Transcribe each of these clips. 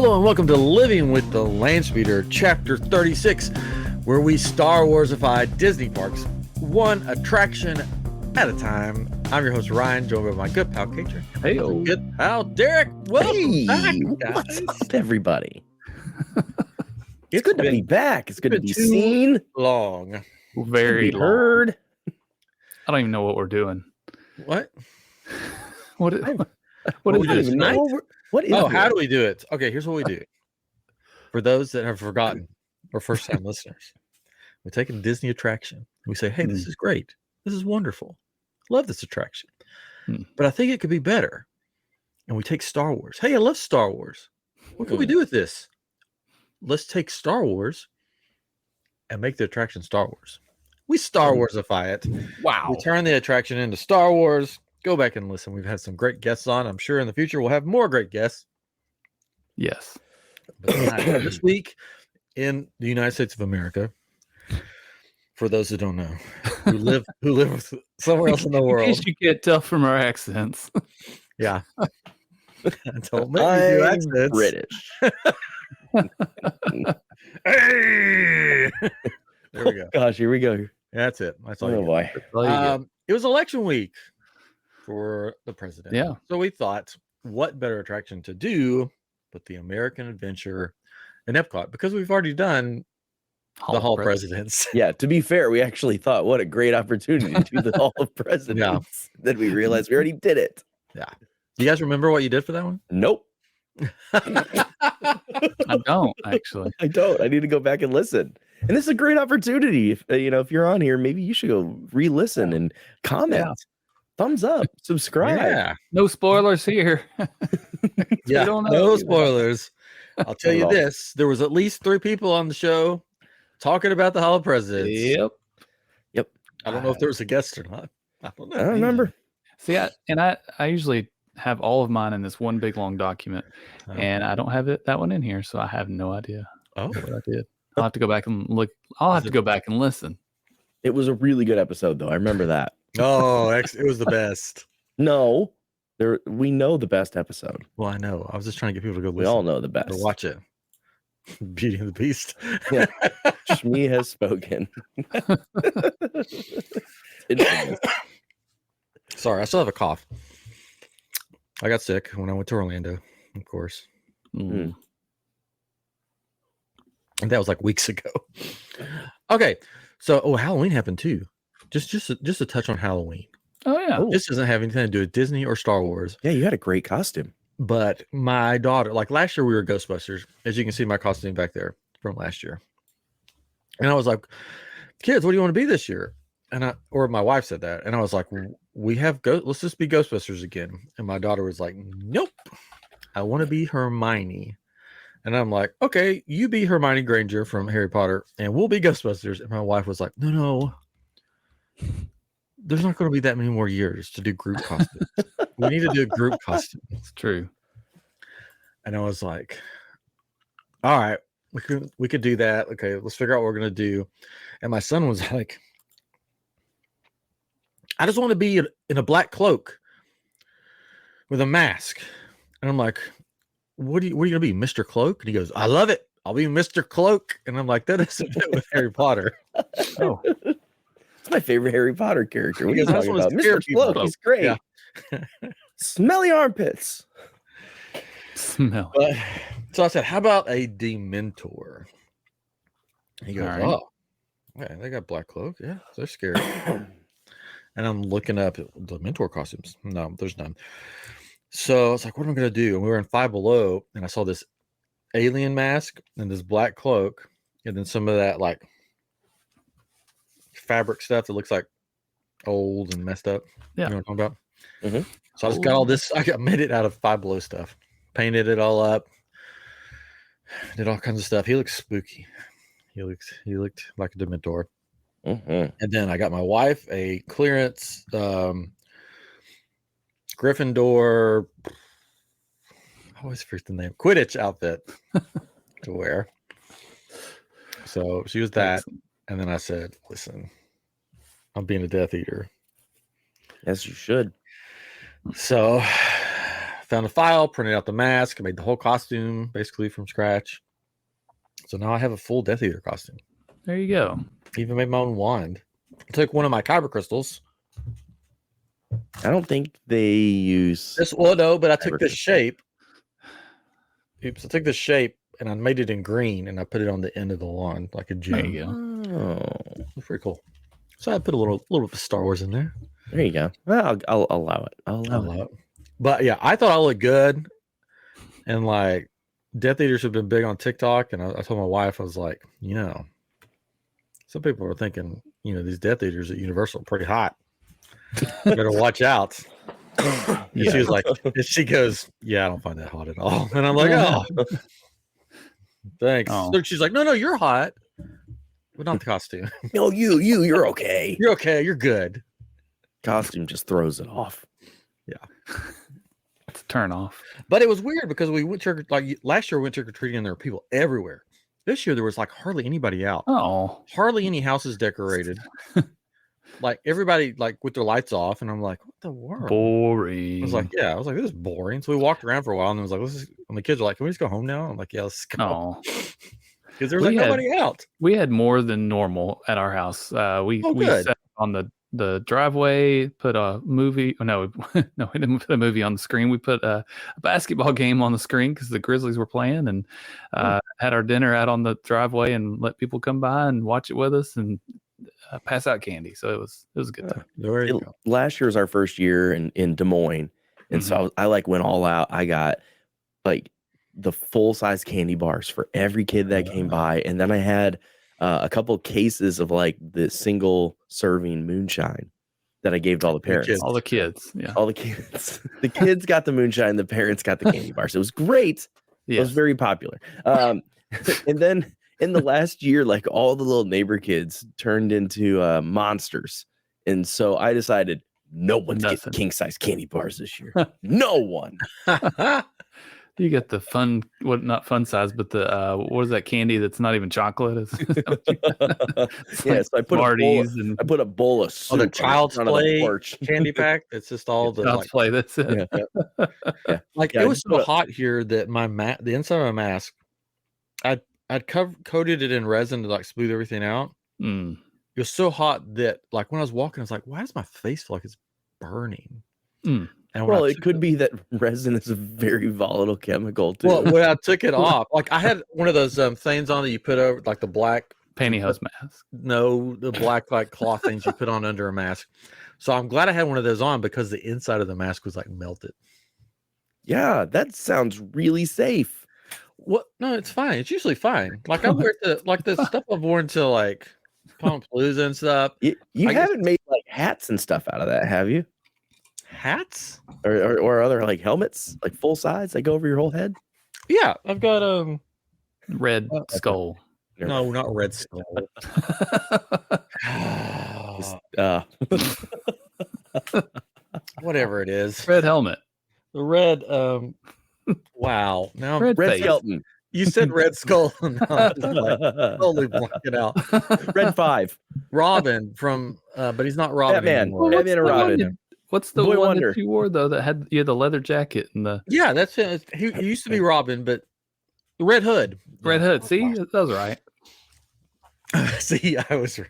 Hello and welcome to Living with the Landspeeder, Chapter 36, where we Star Warsify Disney parks, one attraction at a time. I'm your host, Ryan, joined by my good pal, Katrin. Hey, good pal, Derek. Welcome back, guys. What's up, everybody? It's good to be back. It's good to be too seen. Long. Very long. Heard. I don't even know what we're doing. What? What is this? What is how do we do it? Okay, here's what we do. For those that have forgotten or first-time listeners, we take a Disney attraction. We say, hey, this is great. This is wonderful. Love this attraction. But I think it could be better. And we take Star Wars. Hey, I love Star Wars. What can we do with this? Let's take Star Wars and make the attraction Star Wars. We Star Warsify it. Wow. We turn the attraction into Star Wars. Go back and listen. We've had some great guests on. I'm sure in the future we'll have more great guests. Yes. But this week in the United States of America, for those who don't know, who live somewhere else in the world. In case you can't tell from our accents. Yeah. Don't make me do accents. British. Hey! There we go. Gosh, here we go. That's it. That's all. Oh boy. It was election week for the president. Yeah. So we thought, what better attraction to do but the American Adventure in EPCOT? Because we've already done the Hall of Presidents. Yeah, to be fair, we actually thought, what a great opportunity to do the Hall of Presidents. Yeah. Then we realized we already did it. Yeah. Do you guys remember what you did for that one? Nope. I don't, actually. I don't. I need to go back and listen. And this is a great opportunity. If if you're on here, maybe you should go re-listen and comment. Yeah. Thumbs up, subscribe. Yeah. No spoilers here. Yeah, no spoilers. I'll tell you this. There was at least 3 people on the show talking about the Hall of Presidents. Yep. I don't know if there was a guest or not. I don't know. I don't remember. See, I usually have all of mine in this one big long document, and I don't have that one in here, so I have no idea what I did. I'll have to go back and look. I'll have to go back and listen. It was a really good episode, though. I remember that. Oh, it was the best. No, we know the best episode. Well, I know. I was just trying to get people to go listen. We all know the best. Or watch it. Beauty and the Beast. Yeah. Shmi has spoken. Sorry, I still have a cough. I got sick when I went to Orlando, of course. And that was like weeks ago. Okay. So, Halloween happened too. Just a touch on Halloween. Oh, yeah. This doesn't have anything to do with Disney or Star Wars. Yeah, you had a great costume. But my daughter, like last year we were Ghostbusters. As you can see my costume back there from last year. And I was like, kids, what do you want to be this year? Or my wife said that. And I was like, let's just be Ghostbusters again. And my daughter was like, nope, I want to be Hermione. And I'm like, okay, you be Hermione Granger from Harry Potter and we'll be Ghostbusters. And my wife was like, no. There's not going to be that many more years to do group costumes. We need to do a group costume. It's true. And I was like, all right, we could do that. Okay, let's figure out what we're going to do. And my son was like, I just want to be in a black cloak with a mask. And I'm like, what are you going to be, Mr. Cloak? And he goes, I love it. I'll be Mr. Cloak. And I'm like, that doesn't fit with Harry Potter. Oh. It's my favorite Harry Potter character. What are you talking about? Mr. Cloak, he's great. Yeah. Smelly armpits. Smell. So I said, how about a Dementor? He goes, oh, yeah, they got black cloak. Yeah, they're scary. And I'm looking up Dementor costumes. No, there's none. So I was like, what am I going to do? And we were in Five Below, and I saw this alien mask and this black cloak, and then some of that like fabric stuff that looks like old and messed up. Yeah. You know what I'm talking about? Mm-hmm. So I just got all this. I made it out of Five Below stuff, painted it all up, did all kinds of stuff. He looks spooky. He looked like a Dementor. Mm-hmm. And then I got my wife a clearance Gryffindor. I always forget the name. Quidditch outfit to wear. So she was that. Excellent. And then I said, listen, I'm being a Death Eater. As you should. So found a file, printed out the mask, made the whole costume basically from scratch. So now I have a full Death Eater costume. There you go. Even made my own wand. I took one of my kyber crystals. I don't think they use this. Well, no, but I took kyber this crystal. shape. Oops! I took this shape and I made it in green, and I put it on the end of the wand like a gem. There you go. Oh, It's pretty cool. So I put a little bit of Star Wars in there. there you go. Well, I'll allow it. I'll allow it. But yeah, I thought I looked good, and like Death Eaters have been big on TikTok, and I told my wife, I was like, some people are thinking, these Death Eaters at Universal are pretty hot. Better watch out. And she was like, and she goes, yeah, I don't find that hot at all. And I'm like, oh, thanks. Oh. So she's like, no, you're hot, but not the costume. No, you're okay. You're okay. You're good. Costume just throws it off. Yeah. It's a turn off. But it was weird because we went last year we went trick-or-treating and there were people everywhere. This year there was like hardly anybody out. Oh. Hardly any houses decorated. Like everybody like with their lights off, and I'm like, what the world? Boring. I was like, this is boring. So we walked around for a while, and it was like, and the kids are like, can we just go home now? I'm like, yeah, let's go. Oh. Because there was nobody out. We had more than normal at our house. We sat on the driveway, put a movie. No, we didn't put a movie on the screen. We put a basketball game on the screen because the Grizzlies were playing, and had our dinner out on the driveway and let people come by and watch it with us and pass out candy. So it was a good time. Last year was our first year in Des Moines, and so I went all out. I got like the full size candy bars for every kid that came by, and then I had a couple cases of like the single serving moonshine that I gave to all the parents. All the kids. Yeah. All the kids. The kids got the moonshine, the parents got the candy bars. It was great. Yes. It was very popular. And then in the last year, like all the little neighbor kids turned into monsters. And so I decided no one's getting king size candy bars this year. No one. You get the fun, not fun size, but the what is that candy that's not even chocolate? So I put a bowl of soup. The Child's Play candy pack. It's just all the Child's Play. That's it. Yeah. It was so hot here that the inside of my mask, I'd coated it in resin to like smooth everything out. It was so hot that like when I was walking, I was like, why does my face feel like it's burning? And it could be that resin is a very volatile chemical too. Well, when I took it off, like I had one of those things on that you put over like the black pantyhose mask. No, the black like cloth things you put on under a mask. So I'm glad I had one of those on because the inside of the mask was like melted. Yeah, that sounds really safe. What? No, it's fine. It's usually fine. Like I wear the stuff I've worn to like Palooza and stuff. You haven't made like hats and stuff out of that, have you? Hats or other like helmets, like full size that go over your whole head? Yeah, I've got Red Skull. No, not Red Skull. Whatever it is. Red helmet. The red wow. Now Red Skeleton. You said Red Skull. No, I'm just like, totally blanking out. Red 5. Robin from but he's not Robin anymore. Batman and Robin. What's the Boy one Wonder that you wore though that had the leather jacket and the that's it. He used to be Robin, but the Red Hood. Red Hood. See, that was right. See, I was right.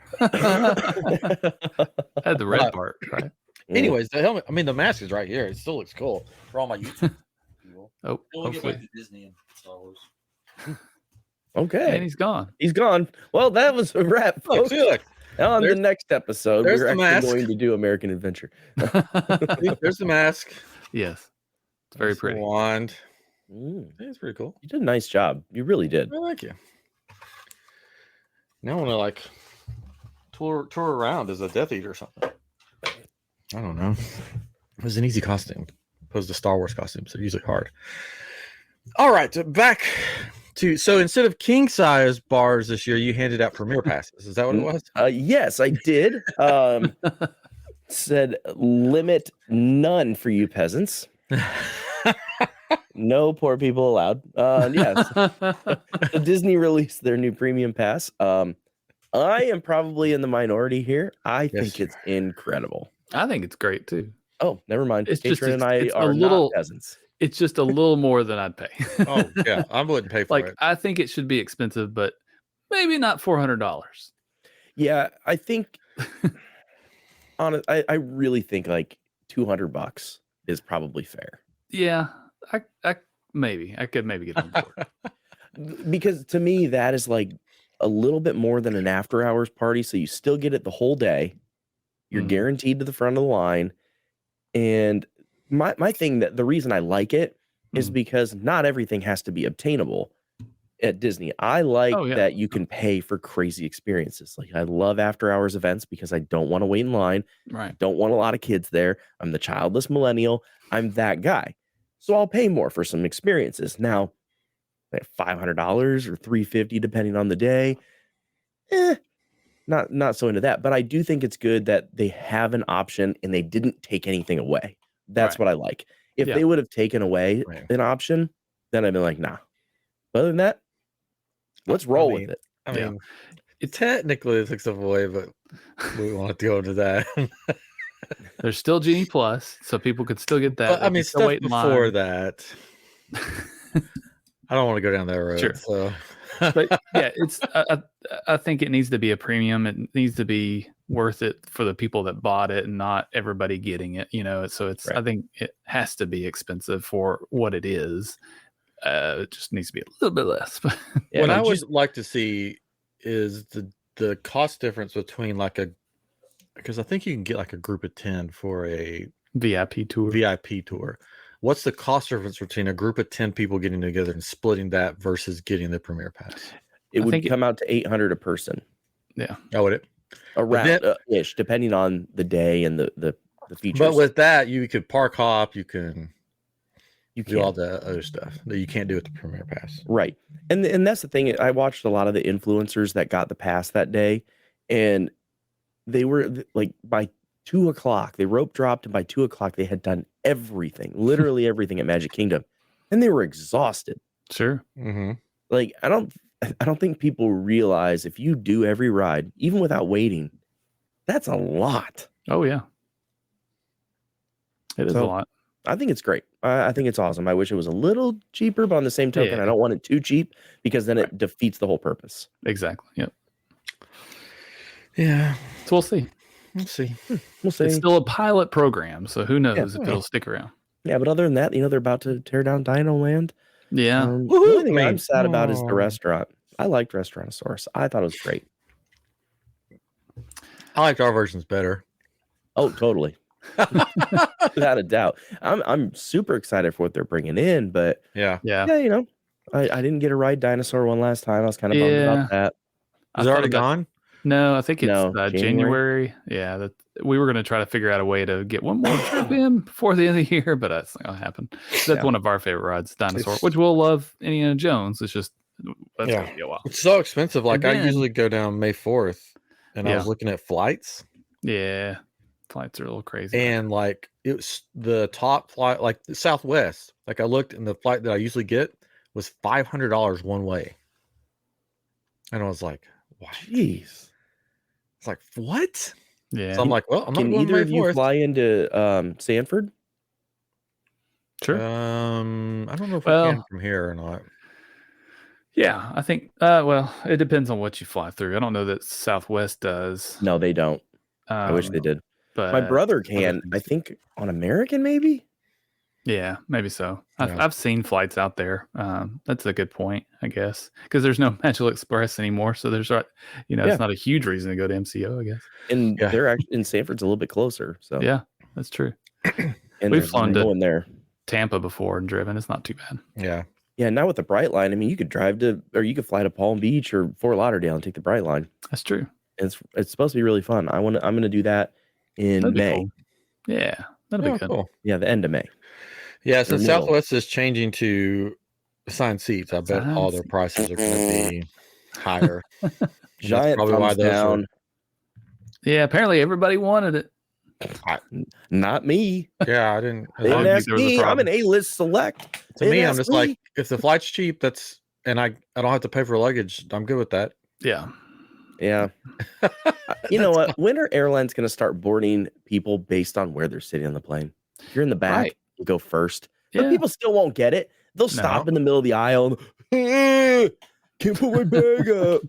Had the red part, right? Anyways, the helmet. I mean, the mask is right here. It still looks cool for all my YouTube. Oh, we'll get back to Disney and Star Wars. Okay, and he's gone. He's gone. Well, that was a wrap, folks. On the next episode, we're actually going to do American Adventure. There's the mask. Yes, it's very pretty. Wand. It's pretty cool. You did a nice job. You really did. I like you. Now I want to like tour around as a Death Eater or something. I don't know. It was an easy costume opposed to Star Wars costumes. They're usually hard. All right, back to so instead of king size bars this year, you handed out premiere passes. Is that what it was? Yes, I did. Said limit none for you peasants. No poor people allowed. Yes. Disney released their new premium pass. I am probably in the minority here. I think it's incredible. I think it's great too. Oh, never mind. It's Patron just and I are not peasants. It's just a little more than I'd pay. Oh yeah, I wouldn't pay for it. I think it should be expensive, but maybe not $400. Yeah, I think. I really think like $200 is probably fair. Yeah, I could maybe get on board. Because to me, that is like a little bit more than an after hours party. So you still get it the whole day. You're guaranteed to the front of the line. And my thing, that the reason I like it is because not everything has to be obtainable at Disney. I like that you can pay for crazy experiences. Like I love after hours events because I don't want to wait in line. Right. I don't want a lot of kids there. I'm the childless millennial. I'm that guy. So I'll pay more for some experiences. Now, like $500 or $350 depending on the day. Not so into that. But I do think it's good that they have an option and they didn't take anything away. That's what I like. If they would have taken away an option, then I'd be like, nah. But other than that, let's roll with it. I mean, it technically takes stuff away, but we want to go into that. There's still Genie Plus, so people could still get that. But, I mean, stuff before that. I don't want to go down that road. Sure. So. But yeah, it's. I think it needs to be a premium. It needs to be worth it for the people that bought it, and not everybody getting it. So it's. Right. I think it has to be expensive for what it is. It just needs to be a little bit less. What I would like to see is the cost difference between because I think you can get like a group of 10 for a VIP tour. What's the cost difference between a group of 10 people getting together and splitting that versus getting the Premier Pass? It would come out to $800 a person. Yeah. Oh, would it? Around ish, depending on the day and the features. But with that, you could park hop, you can do all the other stuff that you can't do with the Premier Pass. Right. And that's the thing. I watched a lot of the influencers that got the pass that day, and they were like by 2:00, they rope dropped, and by 2:00 they had done everything, literally everything at Magic Kingdom, and they were exhausted. Sure. Mm-hmm. Like I don't think people realize if you do every ride, even without waiting, that's a lot. Oh yeah, it is a lot. I think it's great. I think it's awesome. I wish it was a little cheaper, but on the same token, I don't want it too cheap because then it defeats the whole purpose. Exactly. Yep. Yeah. So we'll see. We'll see. It's still a pilot program, so who knows if it'll stick around. Yeah, but other than that, they're about to tear down Dino Land. Yeah. The only thing I'm sad about is the restaurant. I liked Restaurantosaurus. I thought it was great. I liked our versions better. Oh, totally. Without a doubt. I'm super excited for what they're bringing in, but yeah. I didn't get a ride dinosaur one last time. I was kind of bummed about that. Is it already gone? No, I think it's January. Yeah, we were going to try to figure out a way to get one more trip in before the end of the year, but that's not going to happen. That's one of our favorite rides, Dinosaur, which we'll love Indiana Jones. It's just that's going to be a while. It's so expensive. Like I usually go down May 4th, and I was looking at flights. Yeah, flights are a little crazy. And like it was the top flight, like the Southwest. Like I looked, and the flight that I usually get was $500 one way, and I was like, "Wow, jeez." It's like, what? Yeah. So I'm like, well, I'm can not going either of you 4th. fly into Sanford? Sure. I don't know if we can from here or not. Yeah, I think. It depends on what you fly through. I don't know that Southwest does. No, they don't. I wish they did. But my brother can. I think on American, maybe. Yeah, maybe so. I've seen flights out there. That's a good point, I guess, because there's no Magical Express anymore. So there's, it's not a huge reason to go to MCO, I guess. And they're actually in Sanford's a little bit closer. So yeah, that's true. And we've flown to there. Tampa before and driven. It's not too bad. Yeah. Yeah. Now with the Bright Line, I mean, you could you could fly to Palm Beach or Fort Lauderdale and take the Bright Line. That's true. It's supposed to be really fun. I'm gonna do that in May. Cool. Yeah, that'll be good. Cool. Yeah, the end of May. Yeah, so Southwest is changing to assigned seats. I bet all their prices are going to be higher. Giant thumbs down. Yeah, apparently everybody wanted it. Not me. Yeah, I didn't. They didn't ask me. I'm an A-list select. To me, I'm just like, if the flight's cheap, and I don't have to pay for luggage, I'm good with that. Yeah. Yeah. You know what? When are airlines going to start boarding people based on where they're sitting on the plane? If you're in the back, you go first. But people still won't get it. They'll stop in the middle of the aisle. And, can't put my bag up.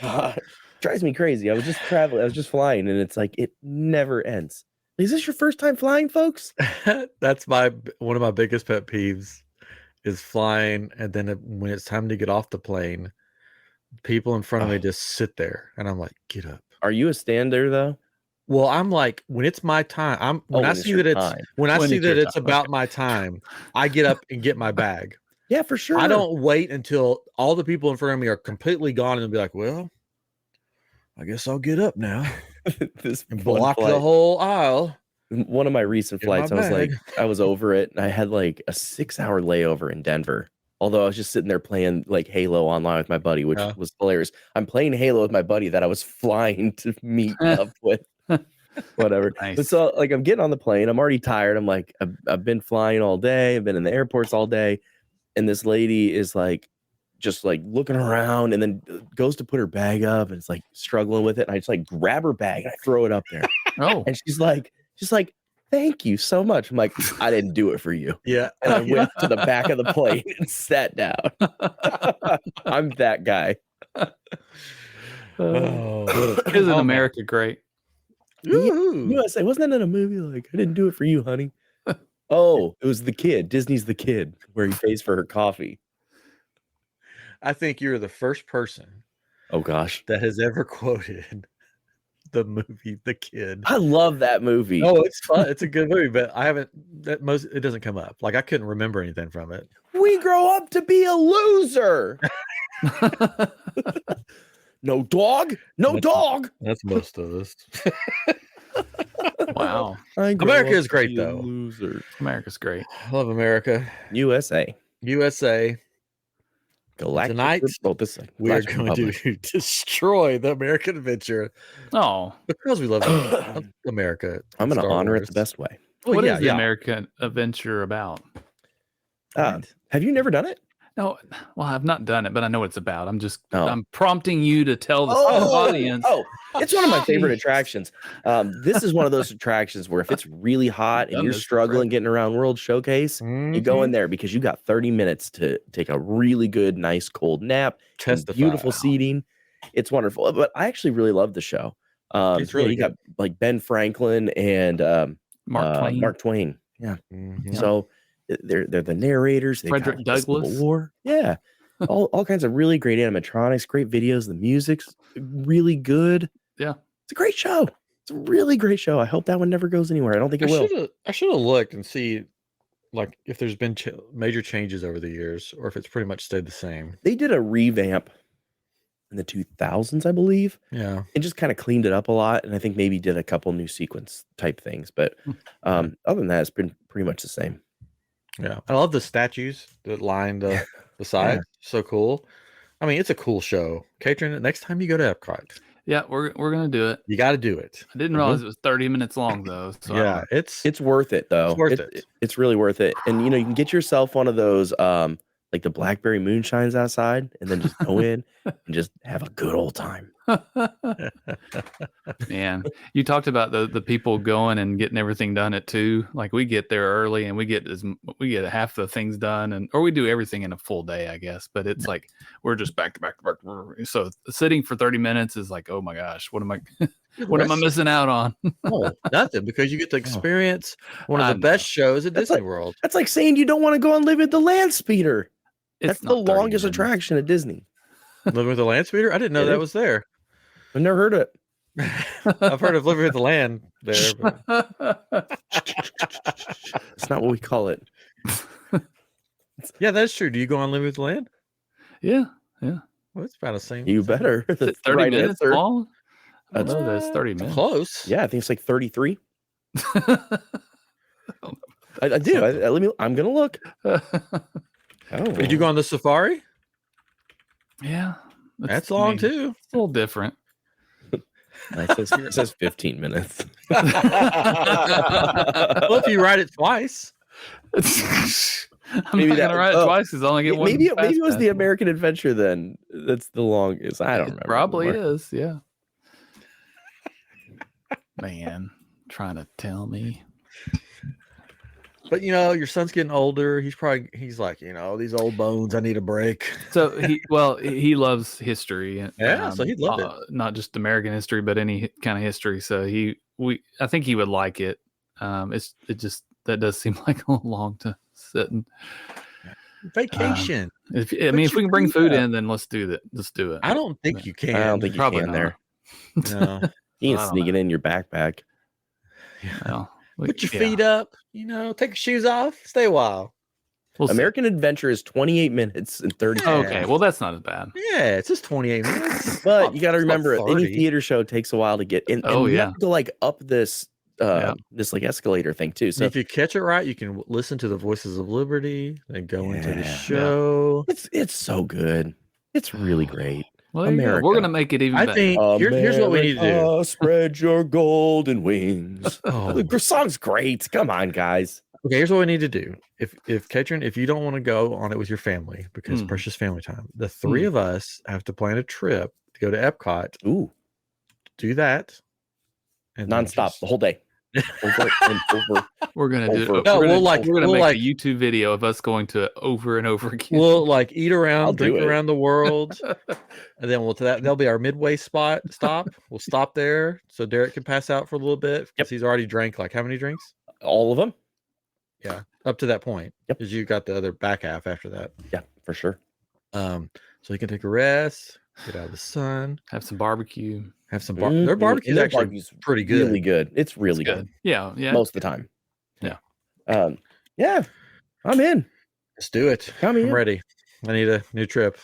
God, drives me crazy. I was just traveling. I was just flying, and it's like it never ends. Is this your first time flying, folks? That's one of my biggest pet peeves is flying, and then when it's time to get off the plane, people in front of me just sit there, and I'm like, get up. Are you a stander though? Well, I'm like, when it's my time, when I see that it's about my time, I get up and get my bag. Yeah, for sure. I don't wait until all the people in front of me are completely gone and be like, well, I guess I'll get up now. And block the whole aisle. One of my recent flights, I was over it, and I had like a 6-hour layover in Denver. Although I was just sitting there playing like Halo online with my buddy, which was hilarious. I'm playing Halo with my buddy that I was flying to meet up with. Whatever. Nice. But so like I'm getting on the plane. I'm already tired. I'm like, I've been flying all day. I've been in the airports all day. And this lady is like, just like looking around, and then goes to put her bag up, and it's like struggling with it. And I just like grab her bag and I throw it up there. And she's like, thank you so much. I'm like, I didn't do it for you. Yeah. And I went to the back of the plane and sat down. I'm that guy. Isn't America great? USA, wasn't that in a movie? Like, I didn't do it for you, honey. Oh, it was The Kid. Disney's The Kid, where he pays for her coffee. I think you're the first person. Oh gosh, that has ever quoted the movie The Kid. I love that movie. Oh, it's fun. It's a good movie, but I haven't. It doesn't come up. Like I couldn't remember anything from it. We grow up to be a loser. No dog. Dog. That's most of us. Wow. America is great, though. Loser. America's great. I love America. USA. Galactic. Tonight, we are going to destroy the American adventure. Oh, because we love America. I'm going to honor it the best way. What is the American adventure about? Have you never done it? No, well, I've not done it, but I know what it's about. I'm prompting you to tell the audience. Oh, it's one of my favorite attractions. This is one of those attractions where if it's really hot and you're struggling getting around World Showcase, you go in there because you got 30 minutes to take a really good, nice, cold nap. Beautiful seating. It's wonderful. But I actually really love the show. It's really you got like Ben Franklin and Mark Twain. Yeah. Mm-hmm. So they're the narrators. They Frederick Douglass. Civil War. Yeah. all kinds of really great animatronics, great videos. The music's really good. Yeah. It's a great show. It's a really great show. I hope that one never goes anywhere. I don't think it will. I should have looked and see like if there's been major changes over the years or if it's pretty much stayed the same. They did a revamp in the 2000s, I believe. Yeah. And just kind of cleaned it up a lot. And I think maybe did a couple new sequence type things. But other than that, it's been pretty much the same. Yeah. I love the statues that line the side. Yeah. So cool. I mean, it's a cool show. Catering, next time you go to EPCOT. Yeah, we're gonna do it. You got to do it. I didn't realize it was 30 minutes long though. So yeah, it's worth it though. It's worth it. It's really worth it. And you can get yourself one of those like the blackberry moonshines outside, and then just go in and just have a good old time. Man, you talked about the people going and getting everything done at 2. Like we get there early and we get half the things done, or we do everything in a full day, I guess. But it's like we're just back to back. So sitting for 30 minutes is like, oh my gosh, what am I missing out on? Oh, nothing, because you get to experience one of the best shows at Disney World. That's like saying you don't want to go and live at the Landspeeder. That's the longest attraction at Disney. Living with the Landspeeder? I didn't know that was there. I've never heard it. I've heard of living with the land there. But... It's not what we call it. Yeah, that's true. Do you go on living with the land? Yeah. Well, it's about the same. You better. 30 minutes long? I don't know that's 30 minutes. Close. Yeah, I think it's like 33. I do. I'm going to look. Did you go on the safari? Yeah. That's long too. It's a little different. It says 15 minutes. Well, if you ride it twice. I'm not going to ride it twice because I only get one. Maybe it was the American Adventure then. That's the longest. I don't remember. Probably is, yeah. Man, trying to tell me. But your son's getting older. He's like, these old bones. I need a break. So he loves history. Yeah, so he'd love it. Not just American history, but any kind of history. So I think he would like it. That does seem like a little long to sit and vacation. If we can bring food in, then let's do that. Let's do it. I don't think you can. I don't think you can there. No, you can sneak it in your backpack. Yeah. Put your feet up. Take your shoes off. Stay a while. American Adventure is 28 minutes and 30 seconds. Okay, well that's not as bad. Yeah, it's just 28 minutes. But you got to remember, any theater show takes a while to get in. And you have to like up this this like escalator thing too. So if you catch it right, you can listen to the Voices of Liberty and go into the show. It's so good. It's really great. Well, America. We're gonna make it even better. I think here's what we need to do. Spread your golden wings. The song's great. Come on, guys. Okay, here's what we need to do. If Katrin, if you don't want to go on it with your family because precious family time, the three of us have to plan a trip to go to Epcot. Ooh, do that. And nonstop the whole day. Over and over. We're gonna do it. No, we're gonna make a YouTube video of us going to it over and over again. We'll eat around, drink around the world, and then that'll be our midway stop. We'll stop there so Derek can pass out for a little bit because he's already drank how many drinks? All of them. Yeah, up to that point. Yep. Because you got the other back half after that. Yeah, for sure. So he can take a rest, get out of the sun, have some barbecue. Have some their barbecue's actually pretty good. Really good. It's really good. Yeah. Most of the time. Yeah. Yeah. I'm in. Let's do it. I'm ready. I need a new trip.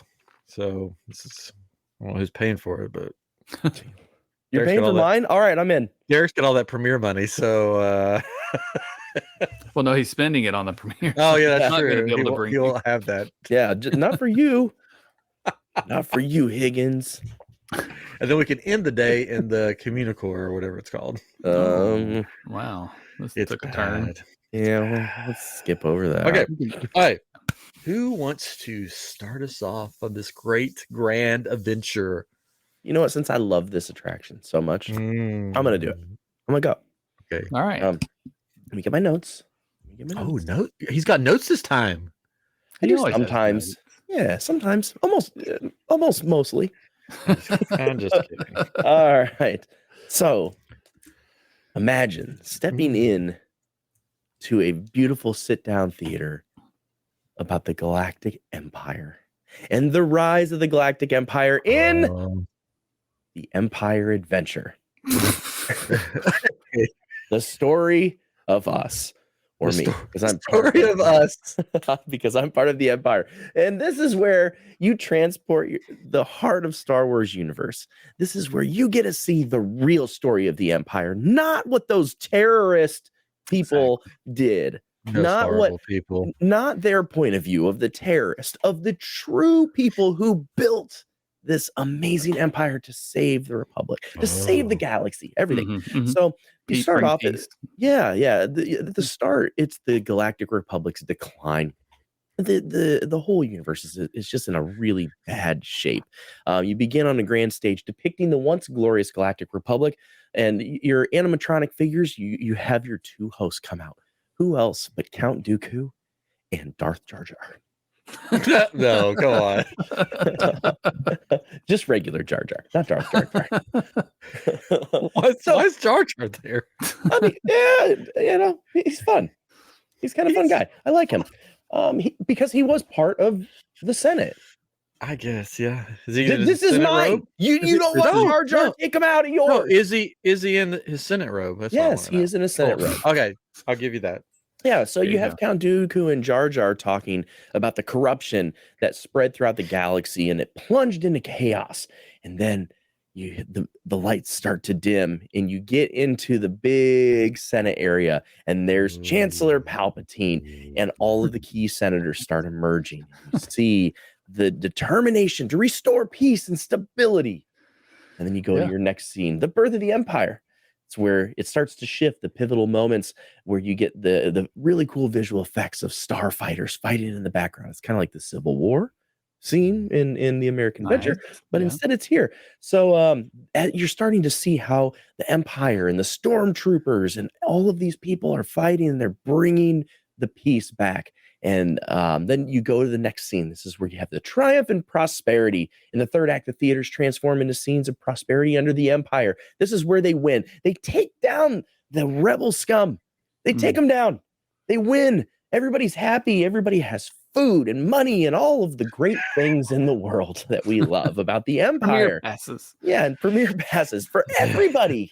So I don't know who's paying for it, but you're paying for mine? All right, I'm in. Derek's got all that premiere money, so well, no, he's spending it on the premiere. Oh yeah, that's true. He'll have that. Yeah, not for you. Not for you, Higgins. And then we can end the day in the Communicore or whatever it's called. Wow. This took a turn. Yeah, well, let's skip over that. Okay. All right. Who wants to start us off on this great grand adventure? You know what? Since I love this attraction so much, I'm gonna do it. I'm gonna go. Okay. All right. Let me get my notes. Oh no, he's got notes this time. I do sometimes. Yeah, sometimes. Almost mostly. I'm just kidding. All right. So imagine stepping in to a beautiful sit-down theater about the Galactic Empire and the rise of the Galactic Empire in the Empire Adventure. The story of us. Or me, because I'm part of us, because I'm part of the Empire. And this is where you transport the heart of Star Wars universe. This is where you get to see the real story of the Empire, not what those terrorist people did. Not their point of view of the terrorist, of the true people who built this amazing empire to save the Republic, to save the galaxy, everything. So you start off at the start, it's the Galactic Republic's decline. The whole universe is just in a really bad shape. You begin on a grand stage depicting the once glorious Galactic Republic, and your animatronic figures, you have your two hosts come out. Who else but Count Dooku and Darth Jar Jar? No, come on. Just regular Jar Jar, not Darth Jar Jar. Why's Jar Jar there? I mean, he's fun. He's kind of fun guy. I like him. Because he was part of the Senate. I guess, yeah. This is mine. Robe? You don't want Jar Jar? No. Take him out of yours. No, is he in his Senate robe? That's yes, he is in a Senate robe. Okay, I'll give you that. Yeah, so you have Count Dooku and Jar Jar talking about the corruption that spread throughout the galaxy, and it plunged into chaos. And then the lights start to dim, and you get into the big Senate area, and there's Chancellor Palpatine, and all of the key senators start emerging. You see the determination to restore peace and stability. And then you go to your next scene, the birth of the Empire. It's where it starts to shift, the pivotal moments where you get the really cool visual effects of starfighters fighting in the background. It's kind of like the Civil War scene in the American Adventure, but instead it's here. So you're starting to see how the Empire and the stormtroopers and all of these people are fighting, and they're bringing the peace back. And then you go to the next scene. This is where you have the triumph and prosperity. In the third act, the theaters transform into scenes of prosperity under the Empire. This is where they win. They take down the rebel scum. They take them down. They win. Everybody's happy. Everybody has food and money and all of the great things in the world that we love about the Empire. Premier passes. Yeah, and premier passes for everybody.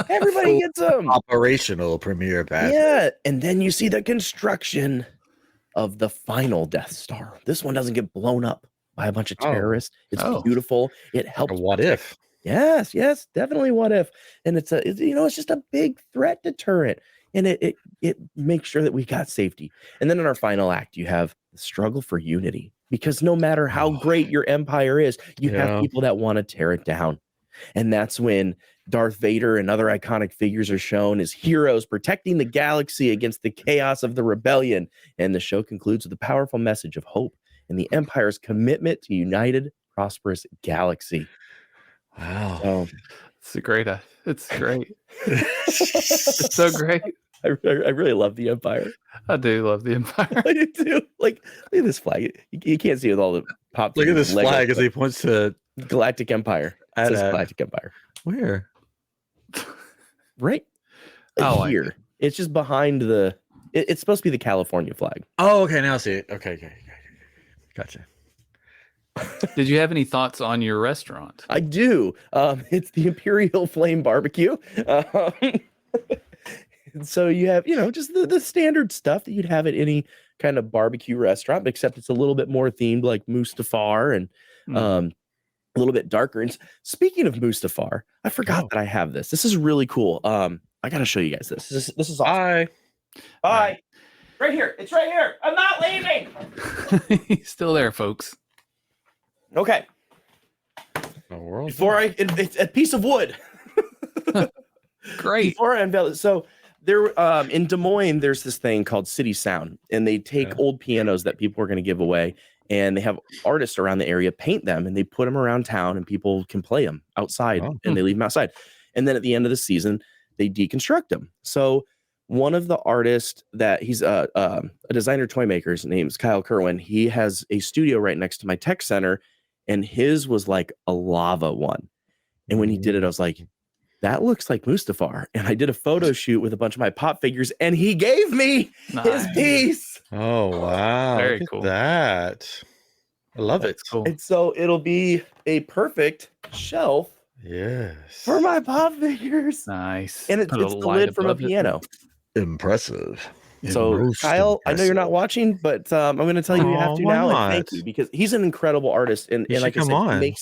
Everybody gets them. Operational premier passes. Yeah, and then you see the construction of the final Death Star. This one doesn't get blown up by a bunch of terrorists. It's beautiful. It helps. What if? Yes, definitely what if. And it's just a big threat deterrent. And it makes sure that we got safety. And then in our final act, you have the struggle for unity. Because no matter how great your empire is, you have people that want to tear it down. And that's when Darth Vader and other iconic figures are shown as heroes protecting the galaxy against the chaos of the rebellion. And the show concludes with a powerful message of hope and the Empire's commitment to united, prosperous galaxy. Wow. So, it's great. It's great. It's so great. I really love the Empire. I do love the Empire. I do too. Like, look at this flag. You can't see it with all the pop. Look at this flag as he points to Galactic Empire. It says Galactic Empire. Where? Right here. It's just behind the. It's supposed to be the California flag. Oh, okay. Now I see it. Okay. Gotcha. Did you have any thoughts on your restaurant? I do. It's the Imperial Flame Barbecue. So you have, just the standard stuff that you'd have at any kind of barbecue restaurant, except it's a little bit more themed like Mustafar and a little bit darker. And speaking of Mustafar, I forgot that I have this. This is really cool. I got to show you guys this. This is awesome. Bye. Right here. It's right here. I'm not leaving. He's still there, folks. Okay. It's a piece of wood. Great. Before I unveil it, so there in Des Moines, there's this thing called City Sound, and they take old pianos that people are going to give away, and they have artists around the area paint them, and they put them around town, and people can play them outside, and they leave them outside. And then at the end of the season, they deconstruct them. So one of the artists that he's a designer toy maker, his name's Kyle Kerwin. He has a studio right next to my tech center, and his was like a lava one. And when he did it, I was like, that looks like Mustafar. And I did a photo shoot with a bunch of my pop figures, and he gave me his piece. Oh, wow. Very cool. That. I love it. Cool. And so it'll be a perfect shelf for my pop figures. Nice. And it's the lid from a piano. Impressive. So Kyle, I know you're not watching, but I'm going to tell you have to now. And thank you, because he's an incredible artist. And like I said,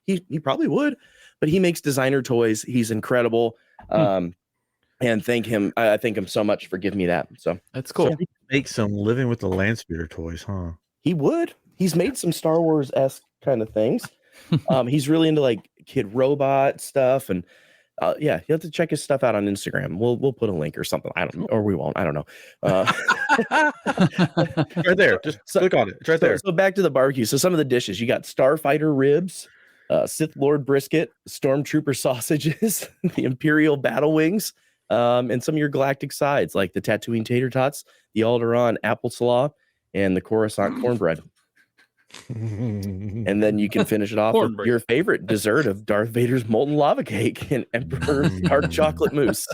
he probably would, but he makes designer toys. He's incredible. And thank him. I thank him so much for giving me that. So that's cool. So he makes some living with the Landspeeder toys, huh? He would. He's made some Star Wars-esque kind of things. He's really into like kid robot stuff, and you have to check his stuff out on Instagram. We'll put a link or something. I don't know, or we won't. I don't know. Right there. Just click on it. It's right there. So back to the barbecue. So some of the dishes, you got Starfighter ribs, Sith Lord brisket, Stormtrooper sausages, the Imperial battle wings, and some of your galactic sides like the Tatooine tater tots, the Alderaan apple slaw, and the Coruscant cornbread. And then you can finish it off with your favorite dessert of Darth Vader's molten lava cake and Emperor's dark chocolate mousse.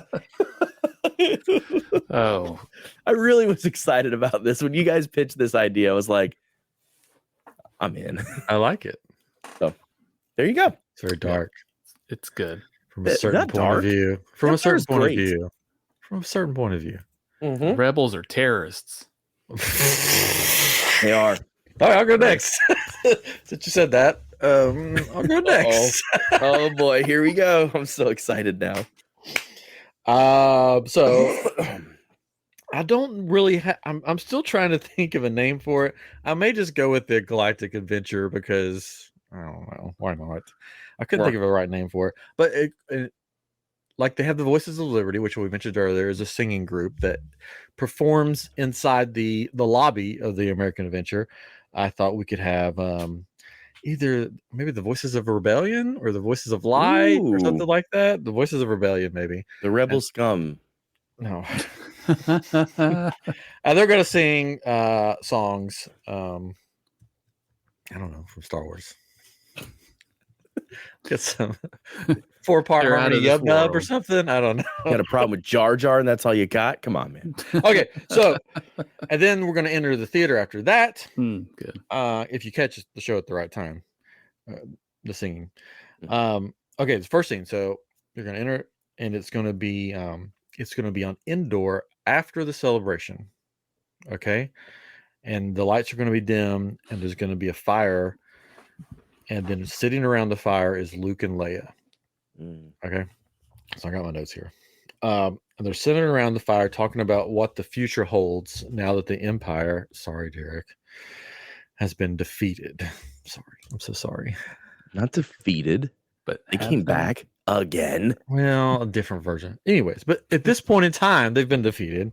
Oh, I really was excited about this. When you guys pitched this idea, I was like, I'm in. I like it. So there you go. It's very dark. It's good. From a certain point of view. From a certain point of view. From a certain point of view. Rebels are terrorists. They are. All right, I'll go next. Since you said that, I'll go next. Oh boy, here we go. I'm so excited now. So I don't really I'm still trying to think of a name for it. I may just go with the Galactic Adventure because I don't know. Why not? I couldn't think of a right name for it. But like they have the Voices of Liberty, which we mentioned earlier, is a singing group that performs inside the lobby of the American Adventure. I thought we could have either maybe the Voices of Rebellion or the Voices of Light or something like that. The Voices of Rebellion, maybe. The Rebel Scum. No. They're going to sing songs. I don't know, from Star Wars. Get some 4-part harmony yub dub or something. I don't know. Got a problem with Jar Jar, and that's all you got? Come on, man. Okay, so and then we're going to enter the theater after that. Good. If you catch the show at the right time, the singing. Okay, the first scene. So you're going to enter, and it's going to be on indoor after the celebration. Okay, and the lights are going to be dim, and there's going to be a fire, and then sitting around the fire is Luke and Leia. Okay, so I got my notes here. And they're sitting around the fire talking about what the future holds now that the Empire, sorry, Derek, has been defeated. Sorry, I'm so sorry. Not defeated, but they came back again. Well, a different version. Anyways, but at this point in time, they've been defeated.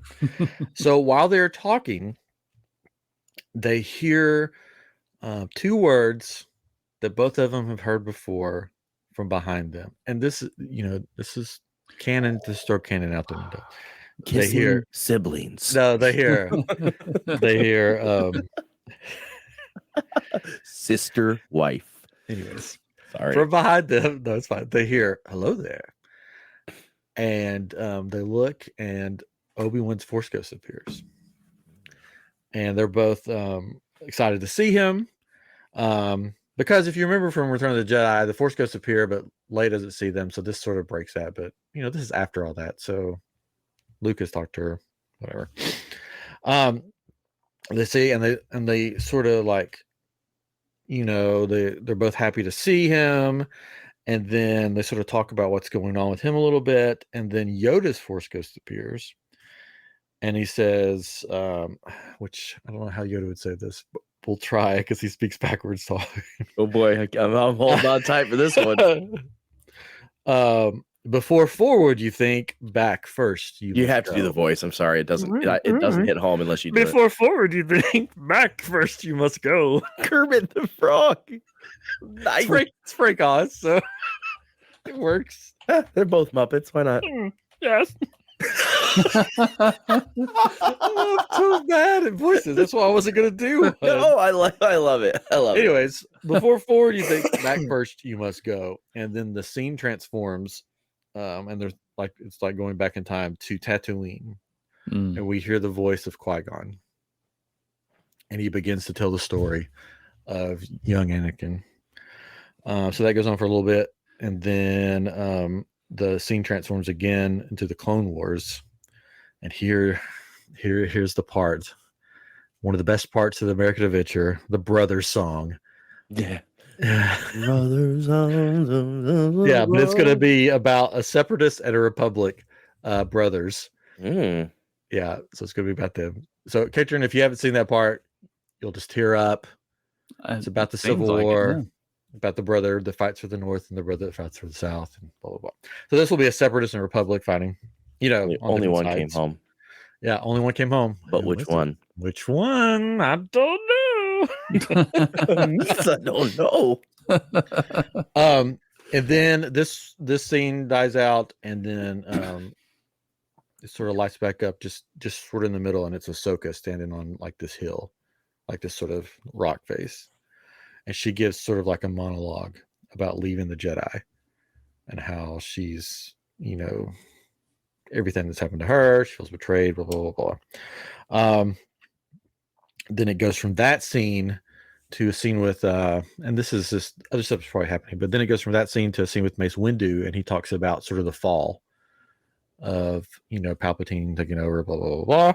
So while they're talking, they hear 2 words that both of them have heard before from behind them. And this is canon. This throw canon out the window. Kissing they hear siblings. No, they hear sister, wife. Anyways, sorry. From behind them, no, it's fine. They hear hello there, and they look, and Obi-Wan's Force Ghost appears, and they're both excited to see him. Because if you remember from Return of the Jedi, the Force Ghosts appear, but Leia doesn't see them, so this sort of breaks that. But this is after all that, so Luke has talked to her, whatever. They see, and they sort of like, they're both happy to see him, and then they sort of talk about what's going on with him a little bit, and then Yoda's Force Ghost appears, and he says, which I don't know how Yoda would say this, but we'll try because he speaks backwards talking. Oh boy, I'm holding on tight for this one. Before forward, you think. Back first. You have to do the voice. I'm sorry, it doesn't hit home unless you do Before it. Forward, you think. Back first, you must go. Kermit the Frog. Nice. It's Frank Oz, so it works. They're both Muppets. Why not? Yes. I'm so bad at voices. That's what I wasn't gonna do. No, I love it. I love it. Anyways, before forward, you think. Back first, you must go, and then the scene transforms, and there's it's like going back in time to Tatooine, and we hear the voice of Qui-Gon, and he begins to tell the story of young Anakin. So that goes on for a little bit, and then the scene transforms again into the Clone Wars, and here's the part, one of the best parts of the American Adventure, the Brothers song. Yeah. Brothers on yeah, but it's going to be about a separatist and a republic brothers. Yeah, so it's going to be about them. So, Katrin, if you haven't seen that part, you'll just tear up. It's about the Civil War. About the brother that fights for the North and the brother that fights for the South, and blah blah blah. So this will be a separatist and republic fighting. Only one came home. Yeah, only one came home. But which one? Which one? I don't know. I don't know. And then this scene dies out, and then it sort of lights back up, just sort of in the middle, and it's Ahsoka standing on like this hill, like this sort of rock face. And she gives sort of like a monologue about leaving the Jedi and how she's, everything that's happened to her. She feels betrayed, blah, blah, blah, blah. Then it goes from that scene to a scene with, and this other stuff is probably happening, but then it goes from that scene to a scene with Mace Windu, and he talks about sort of the fall of, Palpatine taking over, blah, blah, blah, blah,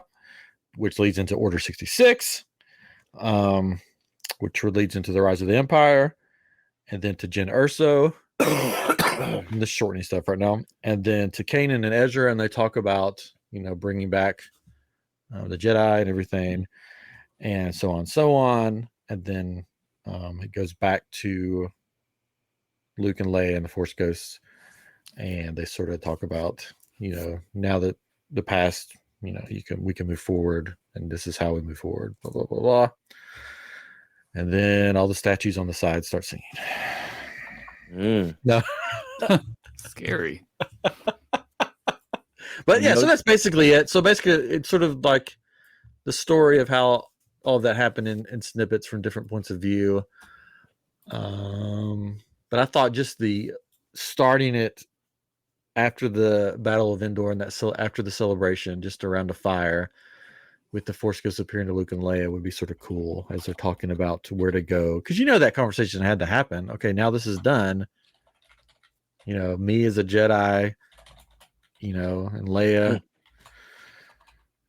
which leads into Order 66. Which leads into the rise of the Empire, and then to Jyn Erso. I'm just shortening stuff right now, and then to Kanan and Ezra, and they talk about bringing back the Jedi and everything, and so on, and then it goes back to Luke and Leia and the Force Ghosts, and they sort of talk about now that the past, we can move forward, and this is how we move forward, blah blah blah blah. And then all the statues on the side start singing. No. Scary. But yeah, so that's basically it. So basically, it's sort of like the story of how all of that happened in snippets from different points of view. But I thought just the starting it after the Battle of Endor and after the celebration, just around a fire with the Force Ghosts appearing to Luke and Leia would be sort of cool as they're talking about where to go. Because that conversation had to happen. Okay, now this is done. Me as a Jedi, and Leia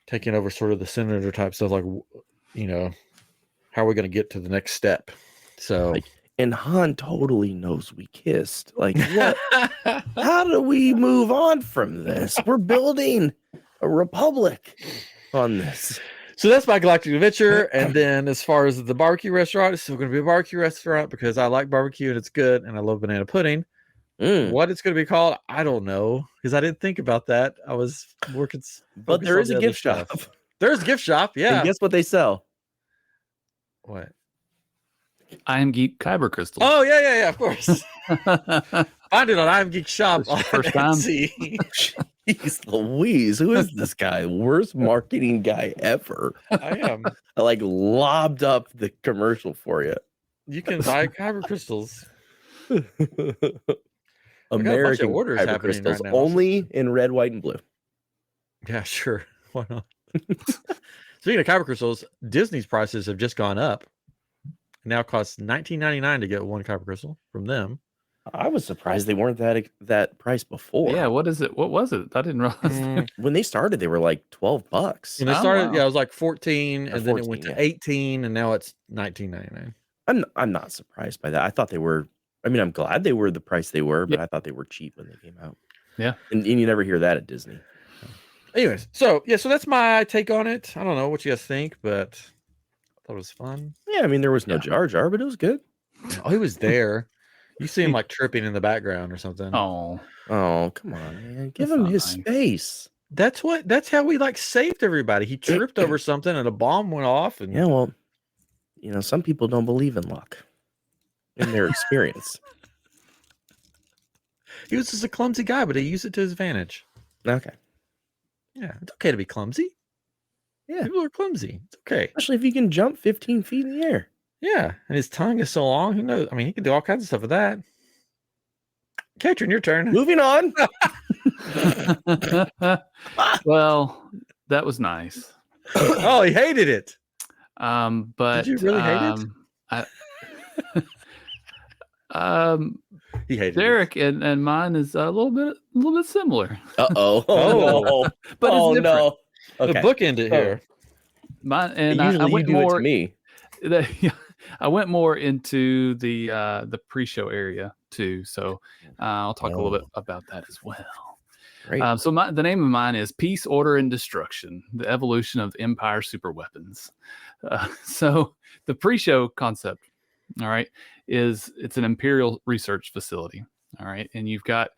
taking over sort of the senator type stuff. Like, how are we going to get to the next step? So. And Han totally knows we kissed. Like, what? How do we move on from this? We're building a republic on this. So that's my Galactic Adventure. And then as far as the barbecue restaurant, it's still going to be a barbecue restaurant because I like barbecue and it's good. And I love banana pudding. What it's going to be called, I don't know. Because I didn't think about that. I was working. But there is a gift shop. There's a gift shop. Yeah. And guess what they sell? What? I Am Geek Kyber crystals. Oh yeah, of course. Find it on I Am Geek shop. First time. Jeez Louise, who is this guy? Worst marketing guy ever. I am. I lobbed up the commercial for you. You can buy Kyber crystals. American Kyber crystals right now, only in red, white, and blue. Yeah, sure. Why not? Speaking of Kyber crystals, Disney's prices have just gone up. Now it costs $19.99 to get one Kyber crystal from them. I was surprised they weren't that price before. Yeah, what is it? What was it? I didn't realize. When they started, they were like $12. When they started, it was like 14, and then it went to 18, and now it's $19.99. I'm not surprised by that. I thought they were. I mean, I'm glad they were the price they were, but I thought they were cheap when they came out. Yeah, and you never hear that at Disney. Anyways, so that's my take on it. I don't know what you guys think, but I thought it was fun. Yeah, I mean, there was no Jar Jar, but it was good. Oh, he was there. You see him like tripping in the background or something. Oh, come on, man. Give him his space. That's how we saved everybody. He tripped over something and a bomb went off. And yeah, well, some people don't believe in luck in their experience. He was just a clumsy guy, but he used it to his advantage. Okay. Yeah, it's okay to be clumsy. Yeah, people are clumsy. It's okay. Especially if you can jump 15 feet in the air. Yeah, and his tongue is so long. Who knows? I mean, he can do all kinds of stuff with that. Katrin, your turn. Moving on. Well, that was nice. Oh, he hated it. But did you really hate it? He hated Derek it. and mine is a little bit similar. Oh, but it's different. No. Okay. The book ended here. Mine and usually I went you do more, it to me. I went more into the pre-show area too, so I'll talk a little bit about that as well. Great. So the name of mine is Peace, Order, and Destruction: The Evolution of Empire Superweapons. So the pre-show concept, all right, it's an Imperial research facility, all right, and you've got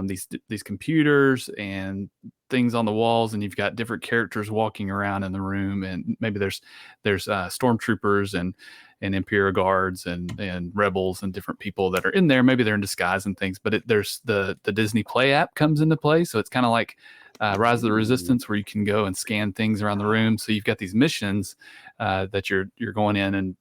these computers and things on the walls, and you've got different characters walking around in the room, and maybe there's stormtroopers and Imperial guards and rebels and different people that are in there. Maybe they're in disguise and things, but there's the Disney Play app comes into play, so it's kind of like Rise of the Resistance, where you can go and scan things around the room. So you've got these missions that you're going in and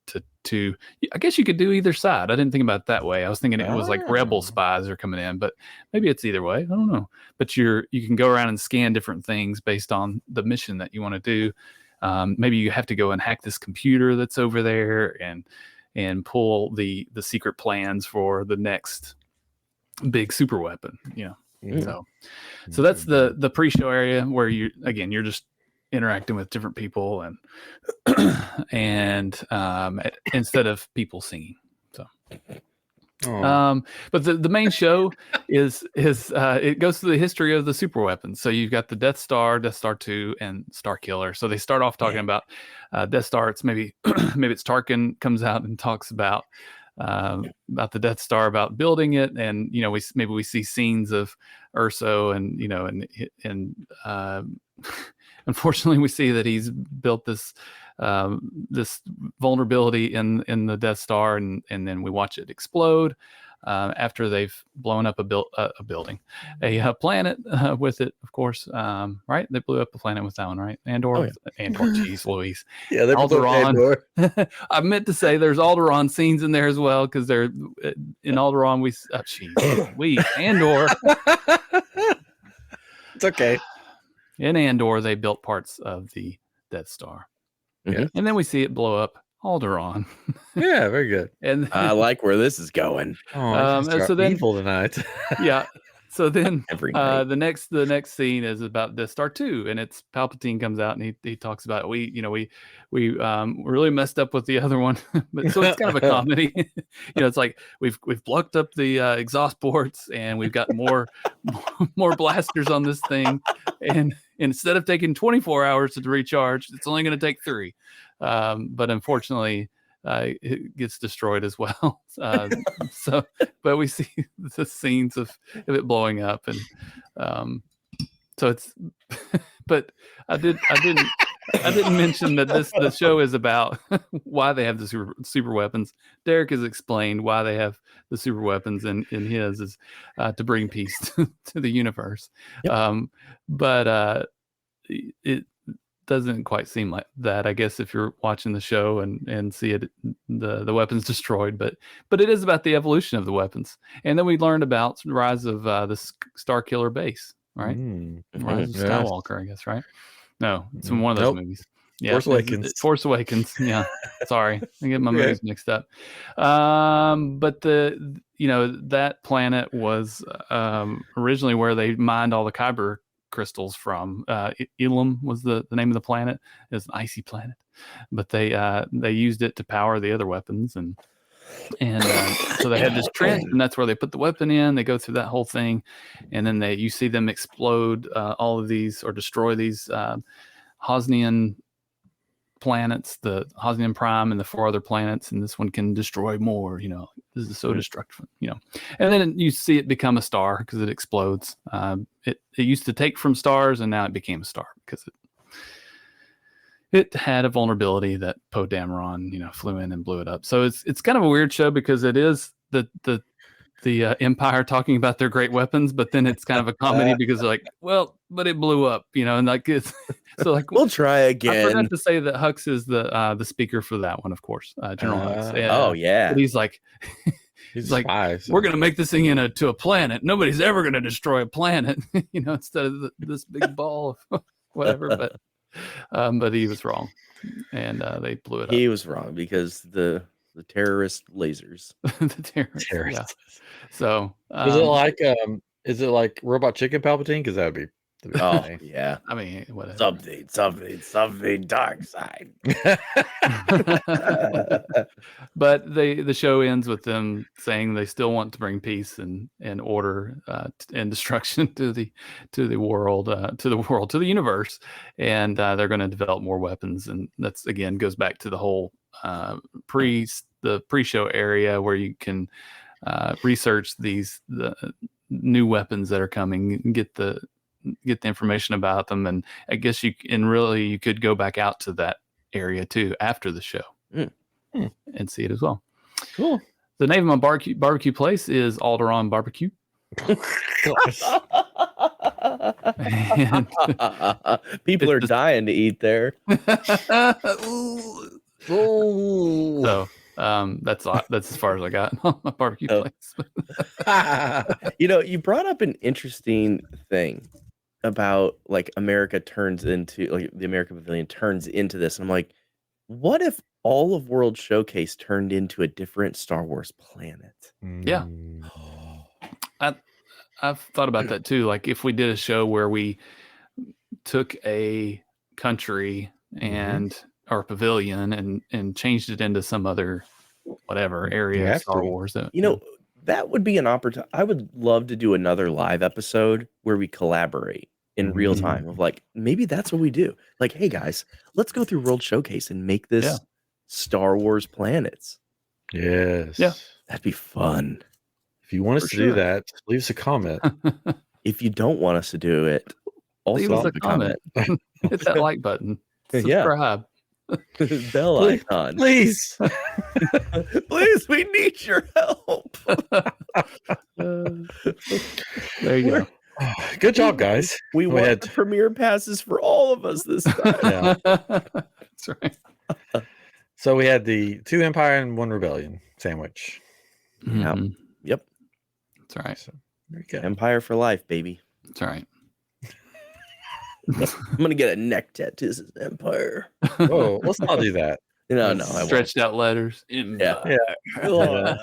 to I guess you could do either side. I didn't think about it that way. I was thinking it was like rebel spies are coming in, but maybe it's either way. I don't know. But you can go around and scan different things based on the mission that you want to do. Maybe you have to go and hack this computer that's over there and pull the secret plans for the next big super weapon. So that's the pre-show area where you're just interacting with different people and instead of people singing. So but the main show is it goes through the history of the super weapons. So you've got the Death Star, Death Star 2, and Star Killer. So they start off talking about Death Star. It's maybe it's Tarkin comes out and talks about the Death Star, about building it, and we see scenes of Urso, and unfortunately we see that he's built this vulnerability in the Death Star, and then we watch it explode. after they've blown up a building, a planet with it, of course. Right? They blew up a planet with that one, right? Andor, Oh, yeah. Andor. Jeez, Louise. Yeah, they blew up Andor. I meant to say there's Alderaan scenes in there as well because they're in Alderaan. We Andor. It's okay. In Andor, they built parts of the Death Star. Mm-hmm. And then we see it blow up Alderaan. Yeah, very good. And I like where this is going. So then evil tonight. Yeah. So then Every night. the next scene is about Death Star 2, and it's Palpatine comes out and he talks about we really messed up with the other one. But so it's kind of a comedy. It's like we've plucked up the exhaust ports and we've got more blasters on this thing, and instead of taking 24 hours to recharge, it's only going to take 3. But unfortunately, it gets destroyed as well. But we see the scenes of it blowing up, and so it's. But I didn't mention that the show is about why they have the super weapons. Derek has explained why they have the super weapons, and his is to bring peace to the universe. Yep. But it doesn't quite seem like that, I guess, if you're watching the show and see it, the weapons destroyed, but it is about the evolution of the weapons. And then we learned about the rise of the Star Killer base, right? Rise of Skywalker, I guess, right? No, it's in one of those movies. Yeah, Force Awakens. Yeah, sorry, I get my movies mixed up. But that planet was originally where they mined all the Kyber crystals from. Elam was the name of the planet. It's an icy planet, but they used it to power the other weapons, and so they had this trench, and that's where they put the weapon in. They go through that whole thing, and then you see them explode all of these or destroy these Hosnian planets, the Hosnian Prime and the 4 other planets, and this one can destroy more. This is so destructive. And then you see it become a star because it explodes. It used to take from stars, and now it became a star because it had a vulnerability that Poe Dameron, flew in and blew it up. So it's kind of a weird show because it is the Empire talking about their great weapons, but then it's kind of a comedy because they're like, well, but it blew up, and like it's so like we'll try again. I forgot to say that Hux is the speaker for that one, of course, General Hux. And, but he's like. He's like, we're going to make this thing into a planet. Nobody's ever going to destroy a planet, instead of this big ball of whatever. But he was wrong, and they blew it up. He was wrong because the terrorist lasers. The terrorists. Yeah. So is it like Robot Chicken Palpatine? Because that would be. Oh yeah, I mean, whatever. Something dark side. But the show ends with them saying they still want to bring peace and order and destruction to the world, to the universe, and they're going to develop more weapons, and that's again goes back to the whole pre-show area where you can research the new weapons that are coming and get the information about them, and I guess you could go back out to that area too after the show and see it as well. Cool. The name of my barbecue place is Alderaan Barbecue. People are dying to eat there. So that's as far as I got on my barbecue place. You brought up an interesting thing about like America turns into like the American Pavilion turns into this. And I'm like, what if all of World Showcase turned into a different Star Wars planet? Yeah. I've thought about that too. Like if we did a show where we took a country and our pavilion and changed it into some other whatever area of Star Wars. That would be an opportunity. I would love to do another live episode where we collaborate in real time of like, maybe that's what we do. Like, hey guys, let's go through World Showcase and make this Star Wars planets. Yes. Yeah. That'd be fun. If you want us to do that, leave us a comment. If you don't want us to do it, also leave us a comment. Hit that like button. Subscribe. Bell icon. Please. Please, we need your help. There you go. Good job, guys. We wanted the premiere passes for all of us this time. Yeah. That's right. So we had the 2 Empire and 1 Rebellion sandwich. Yeah. Mhm. Yep. That's right. So there you go. Empire for life, baby. That's right. I'm gonna get a neck tattoo. This is Empire. Whoa, let's not do that. No, I won't. Stretched out letters. Yeah. Get older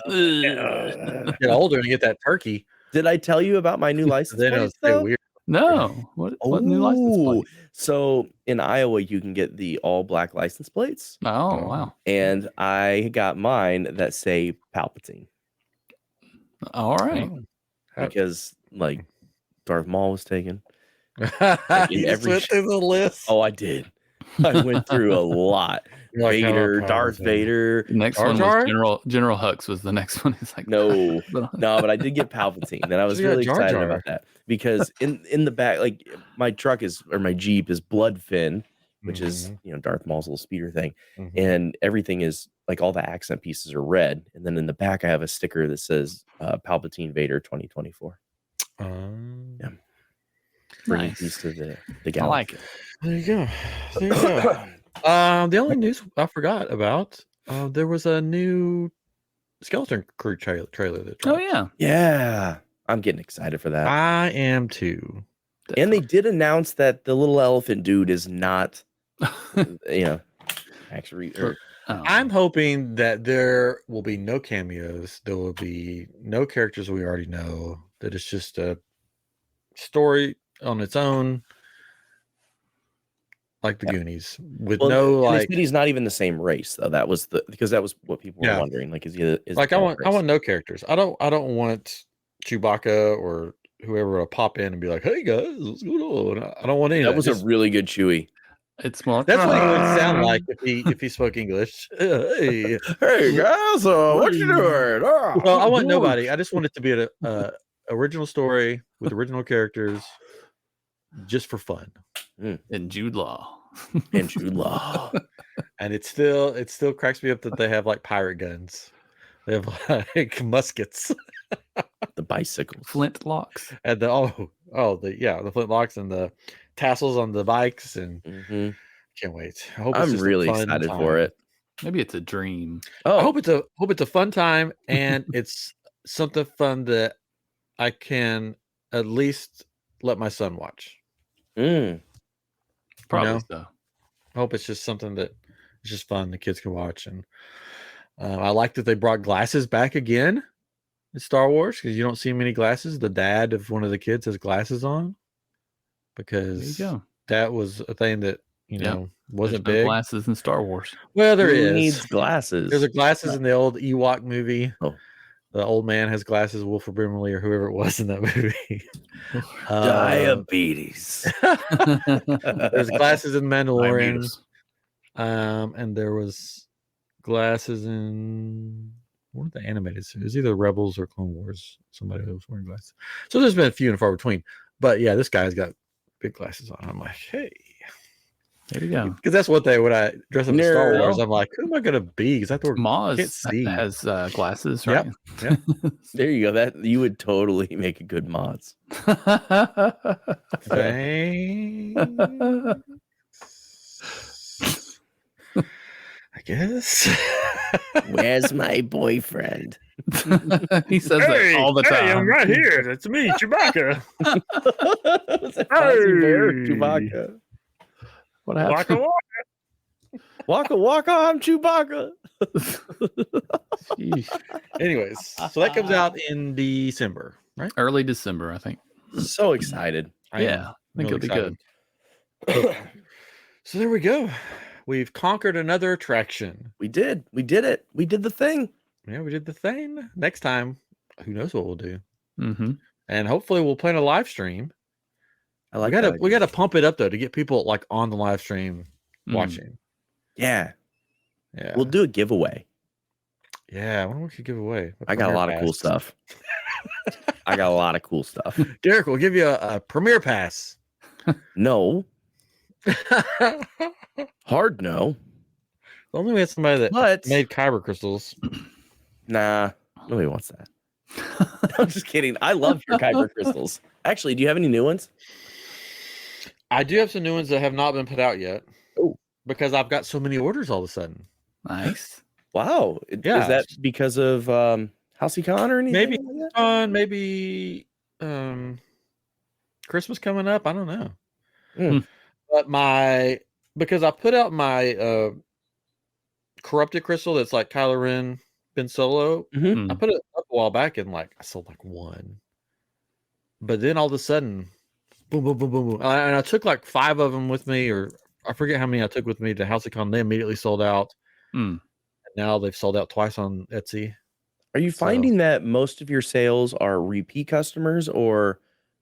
and get that turkey. Did I tell you about my new license Then plate? it'll stay weird. No. What new license plate? So in Iowa, you can get the all black license plates. Oh, wow. And I got mine that say Palpatine. All right. Because like Darth Maul was taken. You went through the list. Oh, I did. I went through a lot. Vader, Darth Vader. The next one was General Hux was the next one. It's like no, but I did get Palpatine, and I was really excited about that because in the back, like my truck or my Jeep is Bloodfin, which is Darth Maul's little speeder thing, and everything is like all the accent pieces are red, and then in the back I have a sticker that says Palpatine Vader 2024. Yeah. Nice. Piece to the I galaxy. like it. There you go. There you go. The only news I forgot about, there was a new Skeleton Crew trailer that dropped. Oh yeah. Yeah. I'm getting excited for that. I am too. And they did announce that the little elephant dude is not actually I'm hoping that there will be no cameos. There will be no characters we already know. That it's just a story on its own, like the Goonies, with no like. He's not even the same race though. That was because that was what people were wondering. Like, is like I want no characters. I don't want Chewbacca or whoever to pop in and be like, "Hey guys, what's going on?" I don't want any. That was a really good Chewie. It's more. That's what he would sound like if he spoke English. Hey guys, what you doing? Well, I want nobody. I just want it to be a original story with original characters, just for fun. And Jude Law. And Jude Law. And it still cracks me up that they have like pirate guns. They have like muskets. The bicycles. Flintlocks. The And the flintlocks and the tassels on the bikes and can't wait. I'm really excited for it. Maybe it's a dream. I hope it's a fun time and it's something fun that I can at least let my son watch. Probably so. I hope it's just something that is just fun the kids can watch. And I like that they brought glasses back again in Star Wars because you don't see many glasses. The dad of one of the kids has glasses on because that was a thing that wasn't There's no big. Glasses in Star Wars. Well, Who needs glasses? There's glasses in the old Ewok movie. The old man has glasses, Wilford Brimley or whoever it was in that movie. Diabetes. There's glasses in Mandalorian. And there was glasses in one of the animated series. It was either Rebels or Clone Wars. Somebody was wearing glasses. So there's been a few and far between. But yeah, this guy's got big glasses on. I'm like, hey. There you go. Because that's what when I dress up in Star Wars, I'm like, who am I going to be? Because I thought Maz can't see. has glasses, right? Yep. There you go. That you would totally make a good Maz. I guess. Where's my boyfriend? He says that all the time. Hey, I'm right here. That's me, Chewbacca. Chewbacca. What happened? Waka waka, I'm Chewbacca. Anyways, so that comes out in December, right? Early December, I think. So excited. I think it'll be good. So there we go. We've conquered another attraction. We did it. We did the thing. Yeah, we did the thing. Next time, who knows what we'll do? And hopefully we'll plan a live stream. I like we gotta pump it up though to get people like on the live stream watching. Yeah. We'll do a giveaway. Yeah, I wonder what we could give away. I got a lot of cool stuff. Derek, we'll give you a premiere pass. No. Hard no. only we had somebody that made kyber crystals. Nah, nobody wants that. I'm just kidding. I love your kyber crystals. Actually, do you have any new ones? I do have some new ones that have not been put out yet. Oh, because I've got so many orders all of a sudden. Nice. Wow. Yeah. Is that because of HowCon or anything? Maybe like that? on maybe Christmas coming up. I don't know. But because I put out my corrupted crystal that's like Kylo Ren Ben Solo. I put it up a while back and I sold like one. But then all of a sudden, boom, boom, boom, boom, boom. And I took like 5 of them with me, or I forget how many I took with me to HowCon. They immediately sold out. And now they've sold out twice on Etsy. Are you finding that most of your sales are repeat customers, or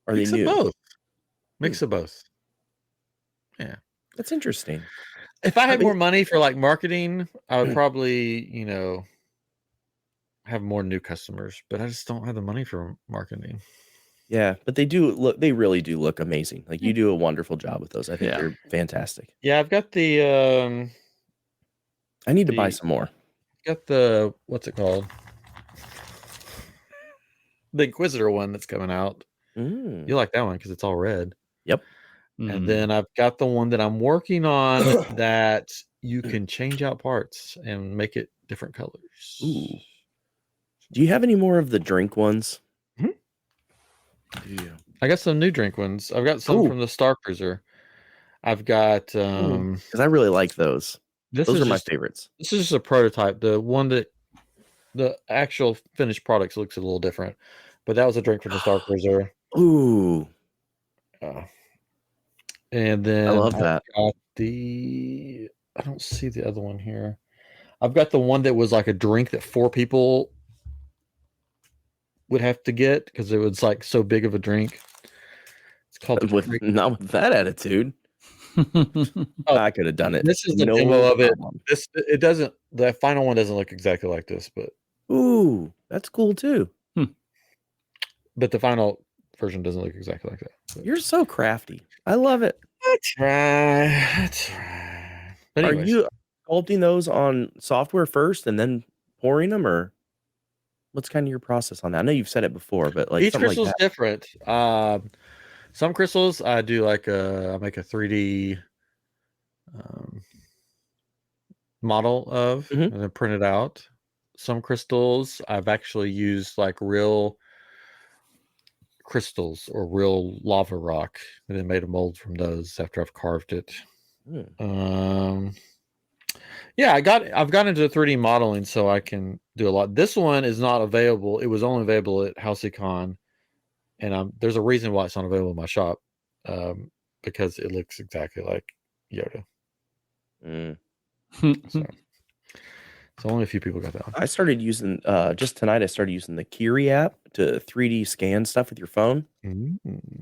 are they new? Both. Mix of both. Yeah. That's interesting. If I had more money for like marketing, I would probably, have more new customers, but I just don't have the money for marketing. Yeah, but they really do look amazing. Like, you do a wonderful job with those. I think they're fantastic. Yeah, I've got the I need to buy some more. Got the, what's it called? The Inquisitor one that's coming out. You like that one because it's all red. Yep. And then I've got the one that I'm working on that you can change out parts and make it different colors. Ooh. Do you have any more of the drink ones? Yeah. I got some new drink ones. I've got some from the Star Cruiser. I've got because I really like those. Those are my favorites. This is just a prototype. The one that the actual finished products looks a little different, but that was a drink from the Star Cruiser. Ooh. And then I love that. I don't see the other one here. I've got the one that was like a drink that 4 people would have to get because it was like so big of a drink. It's called not with that attitude. I could have done it. This is the demo of it. The final one doesn't look exactly like this, but that's cool too. But the final version doesn't look exactly like that. But. You're so crafty. I love it. That's right. But are you sculpting those on software first and then pouring them, or what's kind of your process on that? I know you've said it before, but like each crystal is different. Some crystals I do I make a 3D model of and then print it out. Some crystals I've actually used like real crystals or real lava rock and then made a mold from those after I've carved it. Yeah, I've got into 3D modeling so I can do a lot. This one is not available. It was only available at HowCon, and there's a reason why it's not available in my shop, because it looks exactly like Yoda. So only a few people got that one. I started using just tonight. I started using the Kiri app to 3D scan stuff with your phone.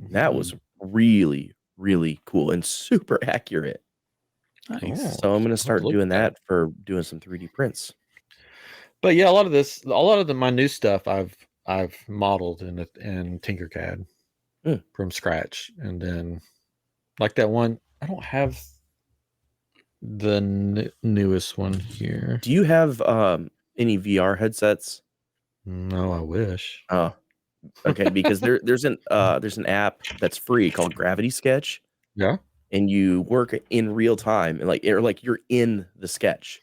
That was really, really cool and super accurate. Nice. So I'm going to start doing that for doing some 3D prints. But yeah, a lot of my new stuff I've modeled in Tinkercad from scratch, and then like that one. I don't have the newest one here. Do you have any VR headsets? No, I wish. Oh, okay. Because there's an app that's free called Gravity Sketch. Yeah. And you work in real time, and like you're in the sketch.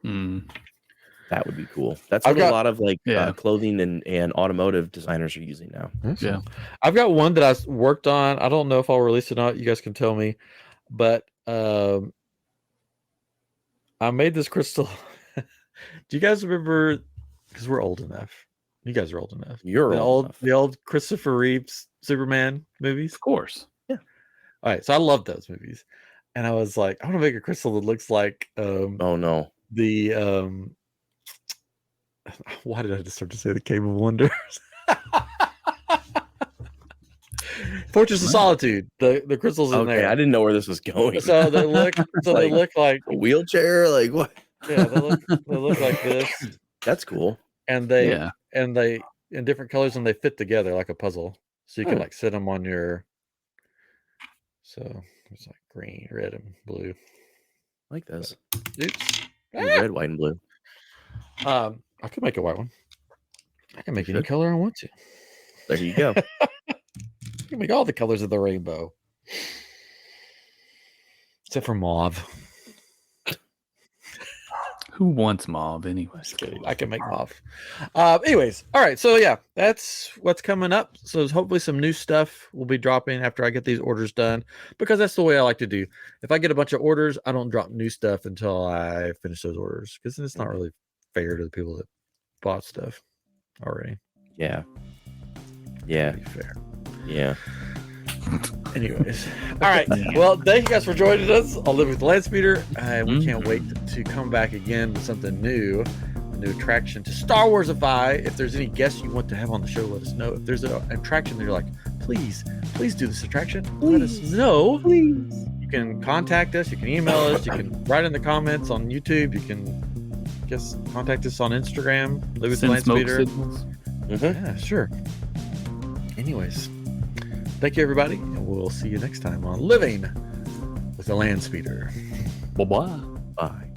That would be cool. That's what a lot of clothing and automotive designers are using now. Yeah, I've got one that I worked on. I don't know if I'll release it or not. You guys can tell me, but I made this crystal. Do you guys remember? Because we're old enough. You guys are old enough. You're the old Christopher Reeves Superman movies, of course. Yeah. All right, so I love those movies, and I was like, I want to make a crystal that looks like. Oh no. The why did I just start to say the Cave of Wonders? Fortress of Solitude. The crystals in there. I didn't know where this was going. So they look. They look like a wheelchair. Like what? Yeah, they look like this. That's cool. And they in different colors, and they fit together like a puzzle. So you can like sit them on your. So it's like green, red, and blue. Like this. Oops. Red, white, and blue. I could make a white one. I can make any color I want to. There you go. I can make all the colors of the rainbow. Except for mauve. Who wants mauve anyway? I can make mauve. Anyways, all right. So yeah, that's what's coming up. So hopefully some new stuff will be dropping after I get these orders done, because that's the way I like to do. If I get a bunch of orders, I don't drop new stuff until I finish those orders, because it's not really fair to the people that bought stuff already. Yeah. Yeah. Fair. Yeah. Anyways, all right. Well, thank you guys for joining us on Living with the Landspeeder. We can't wait to come back again with something new, a new attraction to Starwarsify. If there's any guests you want to have on the show, let us know. If there's an attraction that you're like, please do this attraction, let us know. Please. You can contact us. You can email us. You can write in the comments on YouTube. You can just contact us on Instagram. Living with the Landspeeder. Yeah, sure. Anyways. Thank you, everybody, and we'll see you next time on Living with the Landspeeder. Bye-bye. Bye.